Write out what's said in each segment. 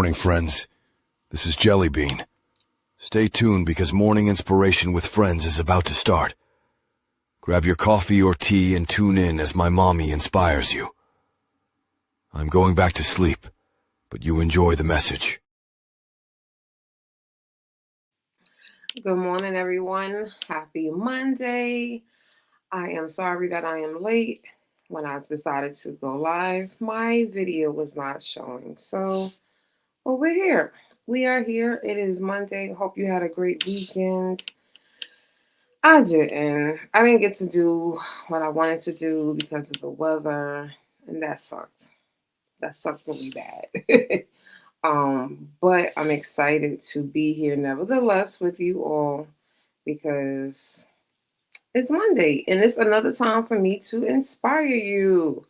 morning, friends. This is Jelly Bean. Stay tuned because Morning Inspiration with Friends is about to start. Grab your coffee or tea and tune in as my mommy inspires you. I'm going back to sleep, but you enjoy the message. Good morning, everyone. Happy Monday. I am sorry that I am late. When I decided to go live, my video was not showing. Well, we're here. We are here. It is Monday. Hope you had a great weekend. I didn't. I didn't get to do what I wanted to do because of the weather, and that sucked. That sucked really bad. But I'm excited to be here nevertheless with you all because it's Monday and it's another time for me to inspire you.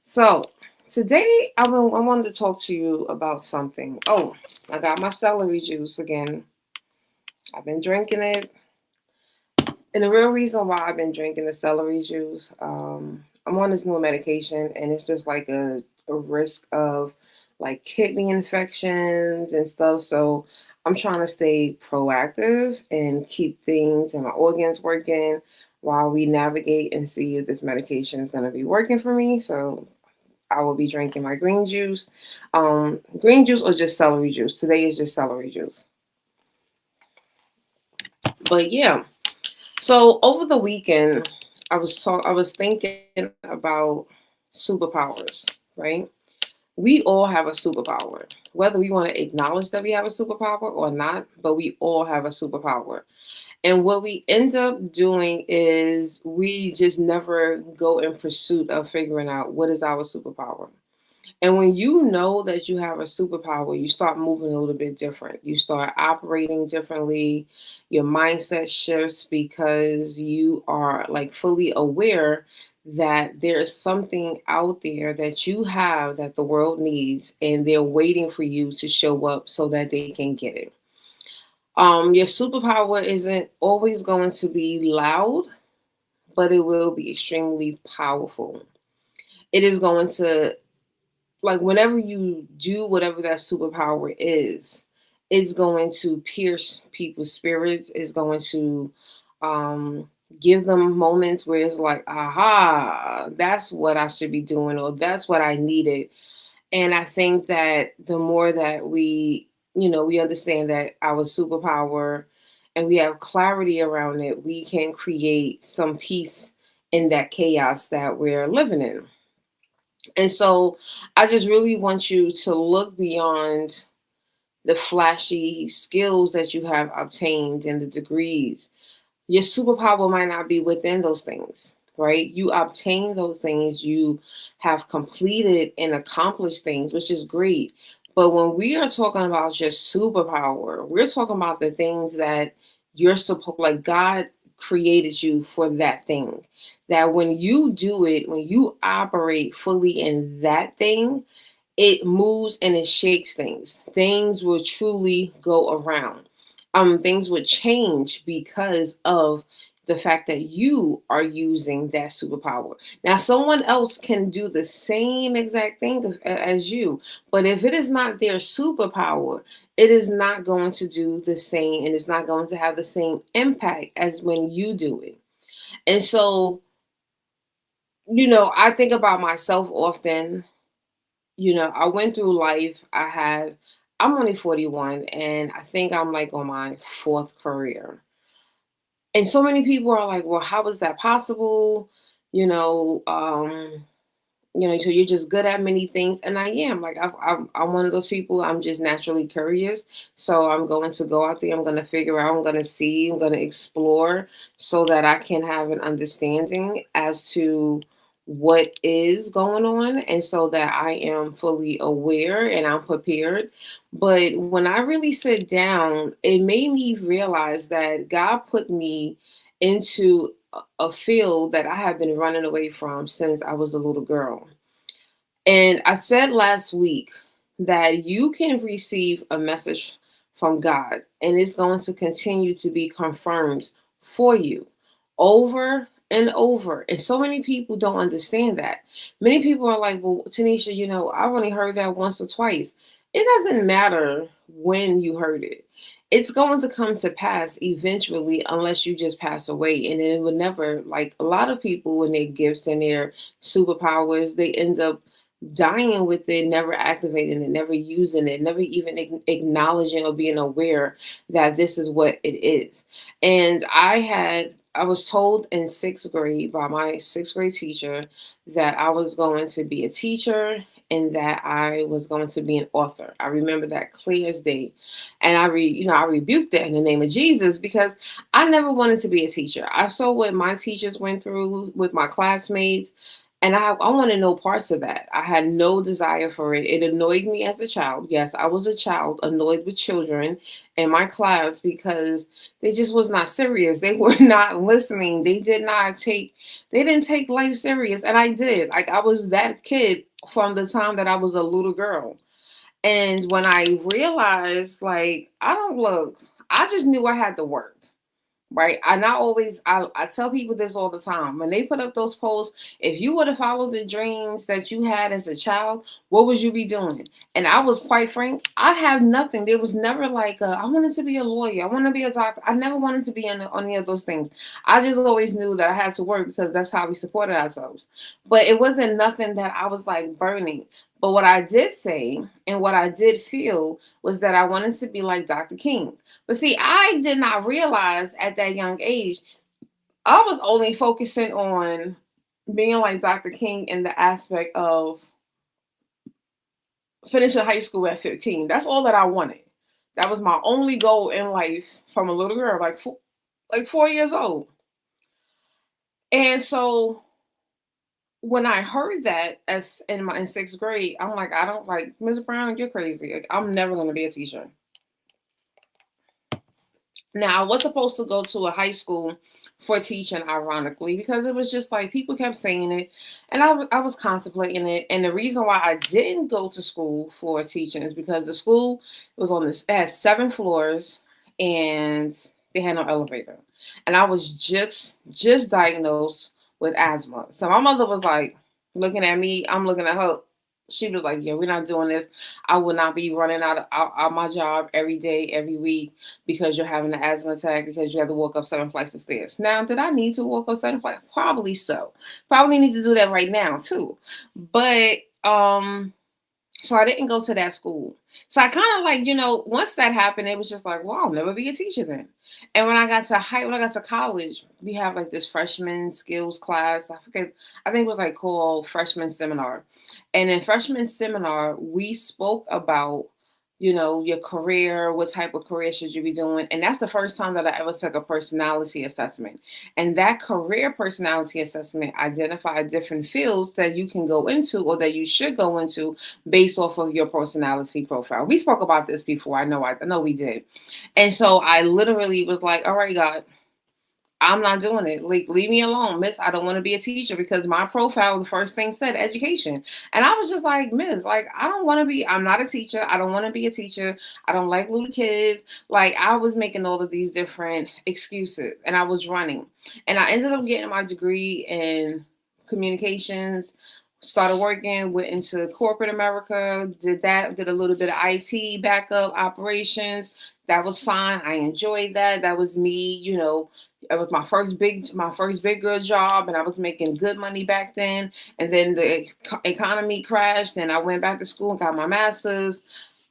So today I wanted to talk to you about something. Oh, I got my celery juice again. I've been drinking it. And the real reason why I've been drinking the celery juice, I'm on this new medication and it's just like a risk of like kidney infections and stuff. So I'm trying to stay proactive and keep things and my organs working while we navigate and see if this medication is going to be working for me. So I will be drinking my green juice or just celery juice. Today is just celery juice. But yeah, so over the weekend, I was thinking about superpowers, right? We all have a superpower. Whether we want to acknowledge that we have a superpower or not, but we all have a superpower. And what we end up doing is we just never go in pursuit of figuring out what is our superpower. And when you know that you have a superpower, you start moving a little bit different. You start operating differently. Your mindset shifts because you are like fully aware that there's something out there that you have that the world needs and they're waiting for you to show up so that they can get it. Your superpower isn't always going to be loud, but it will be extremely powerful. It is going to like whenever you do whatever that superpower is, it's going to pierce people's spirits. It's going to um, give them moments where it's like, aha, that's what I should be doing, or that's what I needed. And I think that the more that we understand that our superpower and we have clarity around it, we can create some peace in that chaos that we're living in. And so I just really want you to look beyond the flashy skills that you have obtained and the degrees. Your superpower might not be within those things, right? You obtain those things, you have completed and accomplished things, which is great. But when we are talking about just superpower, we're talking about the things that you're supposed, like God created you for that thing. That when you do it, when you operate fully in that thing, it moves and it shakes things. Things will truly go around. Things would change because of the fact that you are using that superpower. Now, someone else can do the same exact thing as you, but if it is not their superpower, it is not going to do the same and it's not going to have the same impact as when you do it. And so, I think about myself often. I went through life. I'm only 41 and I think I'm like on my fourth career. And so many people are like, well, how is that possible? You know, um, so you're just good at many things. And I am like, I'm one of those people. I'm just naturally curious. So I'm going to go out there. I'm going to figure out, I'm going to see, I'm going to explore so that I can have an understanding as to what is going on and so that I am fully aware and I'm prepared. But when I really sit down, it made me realize that God put me into a field that I have been running away from since I was a little girl. And I said last week that you can receive a message from God and it's going to continue to be confirmed for you over and over. And so many people don't understand that. Many people are like, well, Tanisha, I've only heard that once or twice. it doesn't matter when you heard it. It's going to come to pass eventually, unless you just pass away. And it would never, like a lot of people, when their gifts and their superpowers, they end up dying with it, never activating it, never using it, never even acknowledging or being aware that this is what it is. And I was told in sixth grade by my sixth grade teacher that I was going to be a teacher and that I was going to be an author. I remember that clear as day. And I rebuked that in the name of Jesus because I never wanted to be a teacher. I saw what my teachers went through with my classmates, and I wanted no parts of that. I had no desire for it. It annoyed me as a child. Yes, I was a child annoyed with children in my class because they just was not serious. They were not listening. They didn't take life serious. And I did. Like I was that kid from the time that I was a little girl. And when I realized, like, I don't look, I just knew I had to work. Right. And I tell people this all the time. When they put up those posts, if you would have followed the dreams that you had as a child, what would you be doing? And I was quite frank, I have nothing. There was never like, I wanted to be a lawyer. I want to be a doctor. I never wanted to be on any of those things. I just always knew that I had to work because that's how we supported ourselves. But it wasn't nothing that I was like burning. But what I did say and what I did feel was that I wanted to be like Dr. King. But see, I did not realize at that young age, I was only focusing on being like Dr. King in the aspect of finishing high school at 15. That's all that I wanted. That was my only goal in life from a little girl, like 4 years old. And so when I heard that as in sixth grade, I'm like, I don't like Ms. Brown, you're crazy. Like, I'm never gonna be a teacher. Now, I was supposed to go to a high school for teaching, ironically, because it was just like people kept saying it, and I was contemplating it. And the reason why I didn't go to school for teaching is because the school was it had 7 floors, and they had no elevator. And I was just diagnosed with asthma. So my mother was like looking at me, I'm looking at her. She was like, "Yeah, we're not doing this. I will not be running out my job every day, every week because you're having an asthma attack because you have to walk up 7 flights of stairs." Now, did I need to walk up 7 flights? Probably so. Probably need to do that right now too. But so I didn't go to that school. So I kind of like, once that happened, it was just like, well, I'll never be a teacher then. And when I got to college, we have like this freshman skills class. I forget, I think it was like called freshman seminar. And in freshman seminar, we spoke about, your career, what type of career should you be doing. And that's the first time that I ever took a personality assessment. And that career personality assessment identified different fields that you can go into or that you should go into based off of your personality profile. We spoke about this before. I know we did. And so I literally was like, all right, God, I'm not doing it. Like, leave me alone, miss. I don't want to be a teacher because my profile, the first thing said education. And I was just like, miss, like, I'm not a teacher. I don't want to be a teacher. I don't like little kids. Like, I was making all of these different excuses and I was running. And I ended up getting my degree in communications, started working, went into corporate America, did a little bit of IT backup operations. That was fine. I enjoyed that. That was me, it was my first big good job, and I was making good money back then. And then the economy crashed, and I went back to school and got my master's.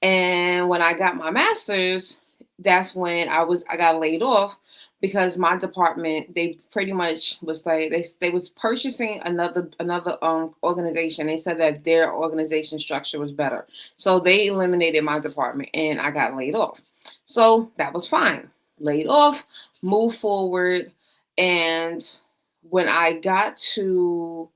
And when I got my master's, that's when I got laid off because my department, they pretty much was like they was purchasing another organization. They said that their organization structure was better, so they eliminated my department, and I got laid off. So that was fine. Laid off, move forward. And when I got to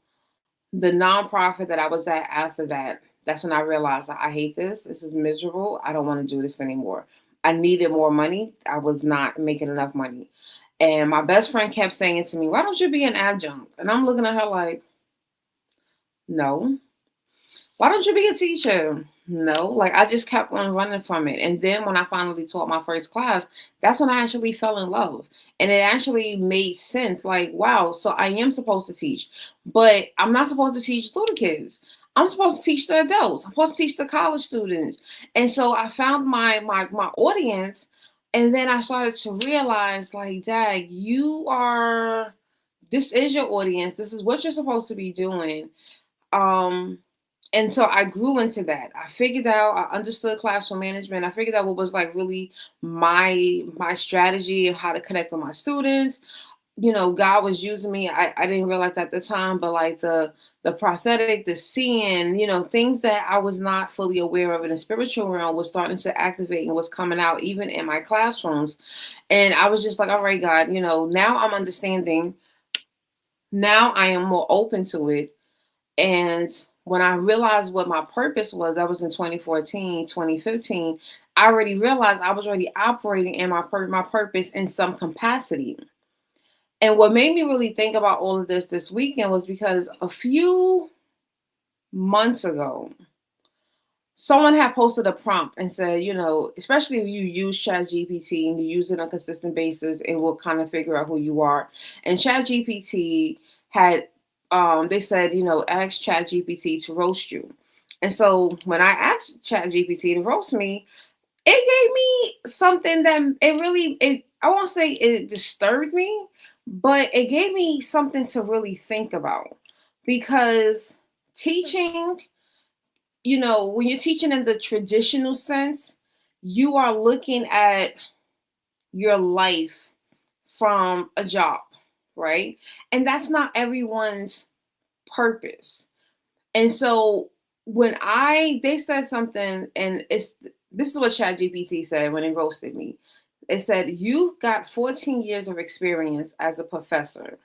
the nonprofit that I was at after that, that's when I realized I hate this. This is miserable. I don't want to do this anymore. I needed more money. I was not making enough money. And my best friend kept saying to me, "Why don't you be an adjunct?" And I'm looking at her like, "No." "Why don't you be a teacher?" No, like I just kept on running from it. And then when I finally taught my first class, that's when I actually fell in love. And it actually made sense. Like, wow, so I am supposed to teach, but I'm not supposed to teach little kids. I'm supposed to teach the adults. I'm supposed to teach the college students. And so I found my audience, and then I started to realize, like, Dag, this is your audience. This is what you're supposed to be doing. Um, and so I grew into that. I figured out, I understood classroom management. I figured out what was like really my strategy of how to connect with my students. God was using me. I didn't realize at the time, but like the prophetic, the seeing, things that I was not fully aware of in the spiritual realm was starting to activate and was coming out even in my classrooms. And I was just like, all right, God, now I'm understanding. Now I am more open to it. And when I realized what my purpose was, that was in 2014, 2015, I already realized I was already operating in my purpose in some capacity. And what made me really think about all of this weekend was because a few months ago, someone had posted a prompt and said, especially if you use ChatGPT and you use it on a consistent basis, it will kind of figure out who you are. And ChatGPT had, they said, ask ChatGPT to roast you. And so when I asked ChatGPT to roast me, it gave me something that I won't say it disturbed me, but it gave me something to really think about. Because teaching, when you're teaching in the traditional sense, you are looking at your life from a job, right? And that's not everyone's purpose. And so when they said something, and this is what ChatGPT said when it roasted me. It said, "You got 14 years of experience as a professor,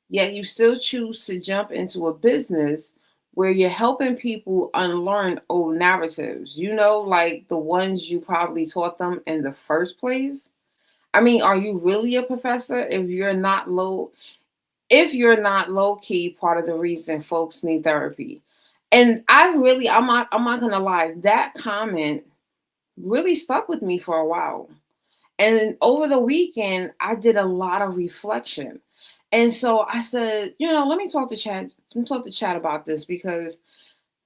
yet you still choose to jump into a business where you're helping people unlearn old narratives, like the ones you probably taught them in the first place." I mean, are you really a professor if you're not low key part of the reason folks need therapy? And I'm not gonna lie, that comment really stuck with me for a while. And then over the weekend, I did a lot of reflection. And so I said, let me talk to Chat. Let me talk to Chat about this, because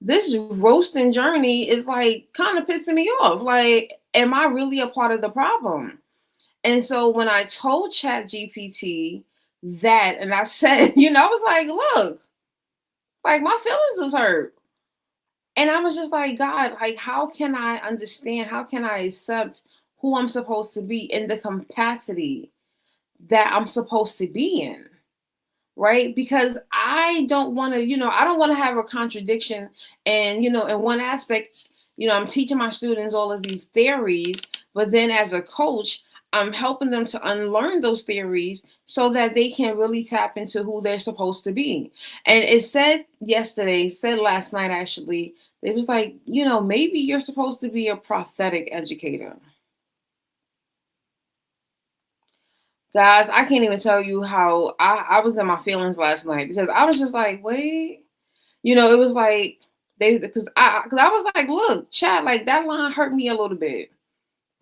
this roasting journey is like kind of pissing me off. Like, am I really a part of the problem? And so when I told Chat GPT that, and I said, I was like, look, like my feelings is hurt. And I was just like, God, like, how can I understand? How can I accept who I'm supposed to be in the capacity that I'm supposed to be in? Right? Because I don't want to, I don't want to have a contradiction. And, in one aspect, I'm teaching my students all of these theories, but then as a coach, I'm helping them to unlearn those theories so that they can really tap into who they're supposed to be. And it said last night, actually, it was like, maybe you're supposed to be a prophetic educator. Guys, I can't even tell you how I was in my feelings last night, because I was just like, wait, it was like because I was like, look, chat, like that line hurt me a little bit.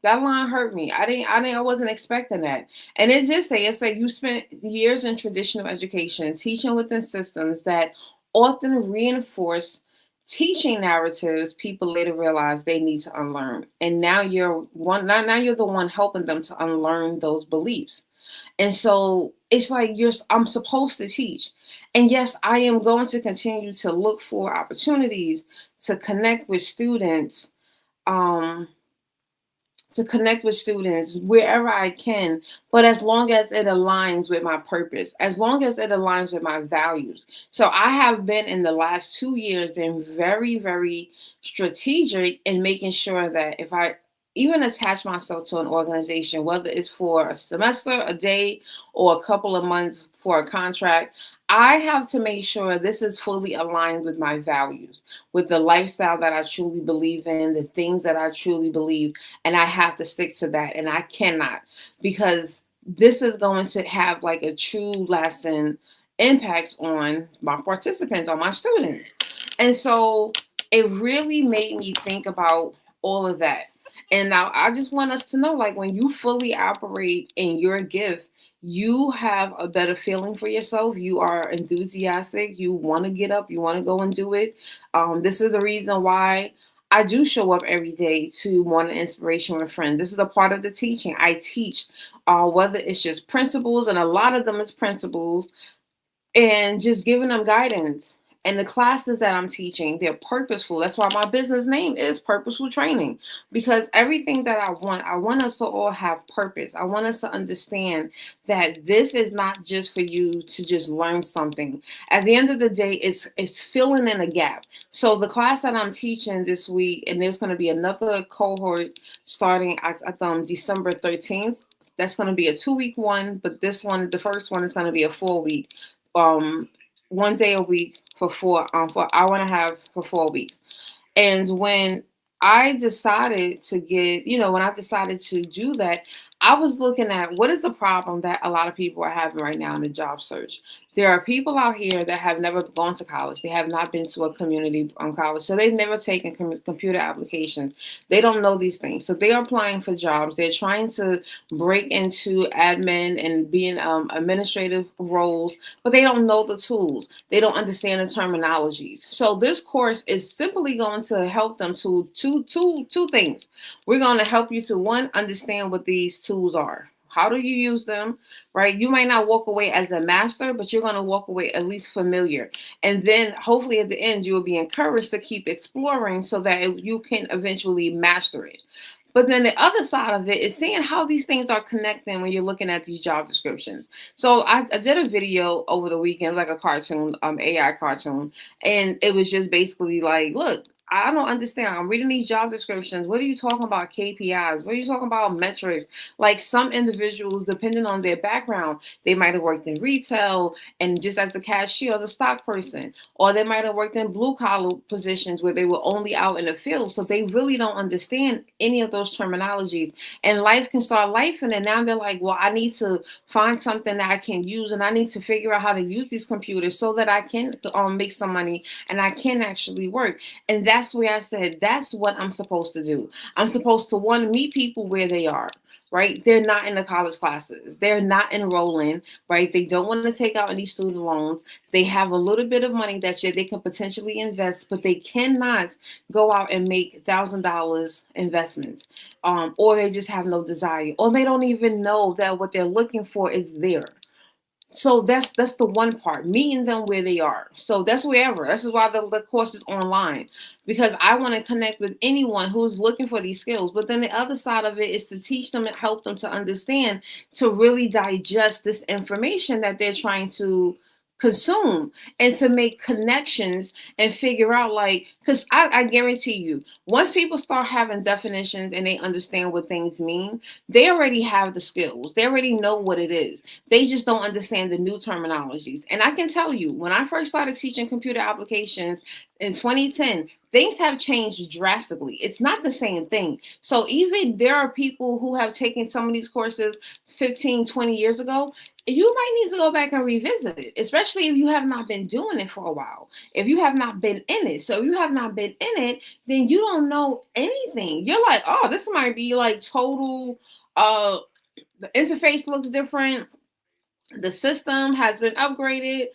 That line hurt me. I wasn't expecting that. And it said you spent years in traditional education, teaching within systems that often reinforce teaching narratives people later realize they need to unlearn. And now you're the one helping them to unlearn those beliefs. And so it's like I'm supposed to teach. And yes, I am going to continue to look for opportunities to connect with students, um, wherever I can, but as long as it aligns with my purpose, as long as it aligns with my values. So I have been, in the last 2 years, been very, very strategic in making sure that if I even attach myself to an organization, whether it's for a semester, a day, or a couple of months for a contract, I have to make sure this is fully aligned with my values, with the lifestyle that I truly believe in, the things that I truly believe, and I have to stick to that. And I cannot, because this is going to have like a true lasting impact on my participants, on my students. And so it really made me think about all of that. And now I just want us to know, like, when you fully operate in your gift, you have a better feeling for yourself. You are enthusiastic. You want to get up. You want to go and do it. This is the reason why I do show up every day to Morning Inspiration with Friends. This is a part of the teaching. I teach, whether it's just principles, and a lot of them is principles, and just giving them guidance. And the classes that I'm teaching, they're purposeful. That's why my business name is Purposeful Training, because everything that I want us to all have purpose. I want us to understand that this is not just for you to just learn something. At the end of the day, it's filling in a gap. So the class that I'm teaching this week, and there's going to be another cohort starting at December 13th. That's going to be a 2-week one, but this one, the first one, is going to be a 4-week, um, 1 day a week for an hour and a half for 4 weeks. And when I decided to when I decided to do that, I was looking at what is the problem that a lot of people are having right now in the job search. There are people out here that have never gone to college. They have not been to a community college. So they've never taken computer applications. They don't know these things. So they are applying for jobs. They're trying to break into admin and be in administrative roles, but they don't know the tools. They don't understand the terminologies. So this course is simply going to help them to two things. We're going to help you to, one, understand what these tools are. How do you use them, right? You might not walk away as a master, but you're going to walk away at least familiar. And then hopefully at the end, you will be encouraged to keep exploring so that you can eventually master it. But then the other side of it is seeing how these things are connecting when you're looking at these job descriptions. So I did a video over the weekend, like a cartoon, AI cartoon, and it was just basically like, look, I don't understand. I'm reading these job descriptions. What are you talking about? KPIs? What are you talking about? Metrics? Like, some individuals, depending on their background, they might have worked in retail and just as a cashier, as a stock person, or they might have worked in blue collar positions where they were only out in the field. So they really don't understand any of those terminologies. And life can start life. And then now they're like, well, I need to find something that I can use, and I need to figure out how to use these computers so that I can make some money and I can actually work. And that's where I said, that's what I'm supposed to do. I'm supposed to, one, meet people where they are. Right? They're not in the college classes. They're not enrolling, right? They don't want to take out any student loans. They have a little bit of money that they can potentially invest, but they cannot go out and make $1,000 investments. Or they just have no desire, or they don't even know that what they're looking for is there. So that's the one part, meeting them where they are. So that's wherever. This is why the course is online, because I want to connect with anyone who's looking for these skills. But then the other side of it is to teach them and help them to understand, to really digest this information that they're trying to consume, and to make connections and figure out, like, because I guarantee you, once people start having definitions and they understand what things mean, they already have the skills. They already know what it is. They just don't understand the new terminologies. And I can tell you, when I first started teaching computer applications in 2010, things have changed drastically. It's not the same thing. So even there are people who have taken some of these courses 15, 20 years ago. You might need to go back and revisit it, especially if you have not been doing it for a while. If you have not been in it. So if you have not been in it, then you don't know anything. You're like, oh, this might be like total, the interface looks different. The system has been upgraded.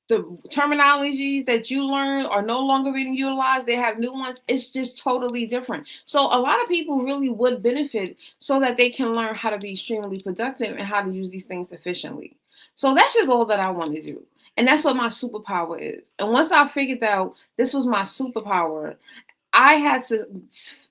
The terminologies that you learn are no longer being utilized. They have new ones. It's just totally different. So a lot of people really would benefit so that they can learn how to be extremely productive and how to use these things efficiently. So that's just all that I want to do. And that's what my superpower is. And once I figured out this was my superpower, I had to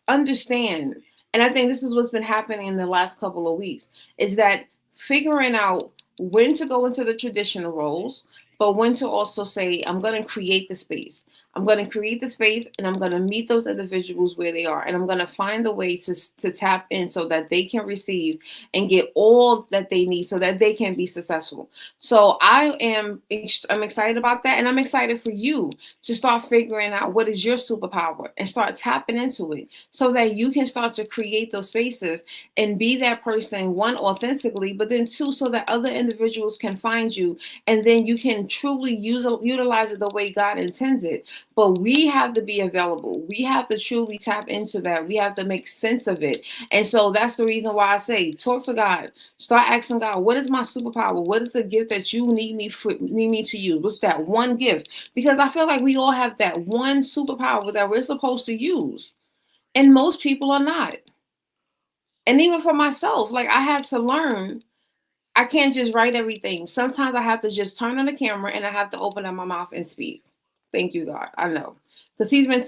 understand, and I think this is what's been happening in the last couple of weeks, is that figuring out when to go into the traditional roles, but when to also say, I'm going to create the space. I'm going to create the space, and I'm going to meet those individuals where they are. And I'm going to find a way to tap in so that they can receive and get all that they need so that they can be successful. So I'm excited about that. And I'm excited for you to start figuring out what is your superpower and start tapping into it so that you can start to create those spaces and be that person, one, authentically, but then two, so that other individuals can find you, and then you can truly utilize it the way God intends it. But we have to be available. We have to truly tap into that. We have to make sense of it. And so that's the reason why I say talk to God. Start asking God, what is my superpower? What is the gift that you need me to use? What's that one gift? Because I feel like we all have that one superpower that we're supposed to use. And most people are not. And even for myself, like I had to learn, I can't just write everything. Sometimes I have to just turn on the camera and I have to open up my mouth and speak. Thank you, God. I know. Because he's been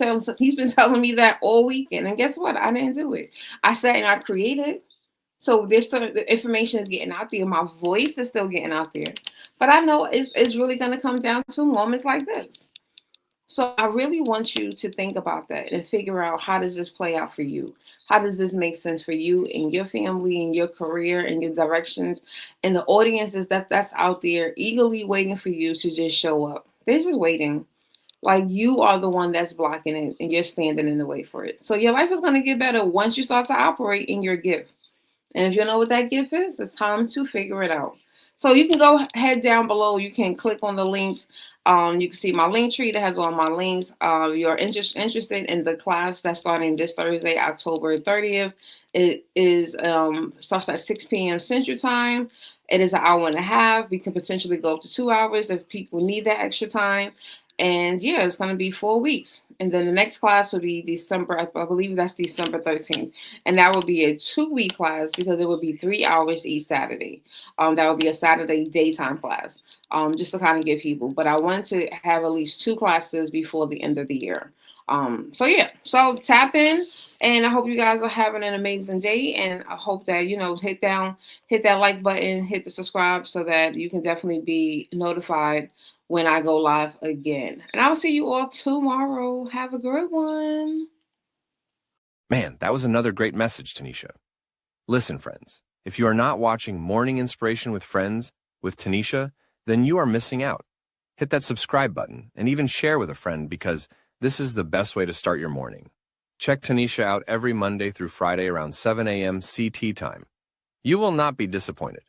telling me that all weekend. And guess what? I didn't do it. I sat and I created. So there's still the information is getting out there. My voice is still getting out there. But I know it's really gonna come down to moments like this. So I really want you to think about that and figure out, how does this play out for you? How does this make sense for you and your family and your career and your directions and the audiences that's out there eagerly waiting for you to just show up? They're just waiting. Like you are the one that's blocking it and you're standing in the way for it. So your life is going to get better once you start to operate in your gift. And if you know what that gift is, it's time to figure it out. So you can go head down below. You can click on the links. You can see my link tree that has all my links. You're interested in the class that's starting this Thursday, October 30th. It is starts at 6 p.m. Central Time. It is an hour and a half. We can potentially go up to 2 hours if people need that extra time. And yeah, it's going to be 4 weeks. And then the next class will be December, I believe that's December 13th. And that will be a 2-week class because it will be 3 hours each Saturday. That will be a Saturday daytime class, just to kind of give people. But I want to have at least 2 classes before the end of the year. So tap in. And I hope you guys are having an amazing day. And I hope that, hit that like button, hit the subscribe so that you can definitely be notified when I go live again. And I will see you all tomorrow. Have a good one. Man, that was another great message, Tanisha. Listen, friends, if you are not watching Morning Inspiration with Friends with Tanisha, then you are missing out. Hit that subscribe button and even share with a friend because this is the best way to start your morning. Check Tanisha out every Monday through Friday around 7 a.m. CT time. You will not be disappointed.